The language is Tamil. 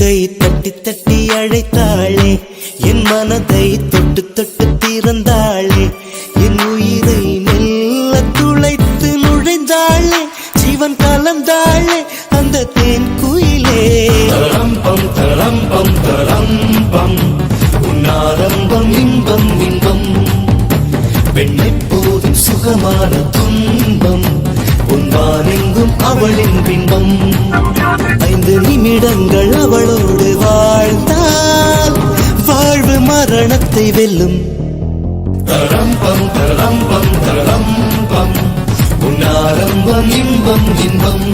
கை தட்டி தட்டி அழைத்தாளே, என் மனதை தொட்டு தொட்டு திறந்தாளே, என் உயிரை மெல்ல துளைத்து நுழைந்தாளே, ஜீவன் கலந்தாளே அந்த தேன் குயிலே. தரம்பம் தரம்பம் தரம்பம் உன்னாரம்பம் இன்பம் இன்பம், பெண்ணை போதும் சுகமான துன்பம், பொன்வானெங்கும் அவளின் பின்பம். 5 நிமிடங்கள் அவளோடு வாழ்ந்தால் வாழ்வு மரணத்தை வெல்லும். தரம்பம் தரம்பம் தரம்பம் உன்னாரம்பம் இன்பம் இன்பம்.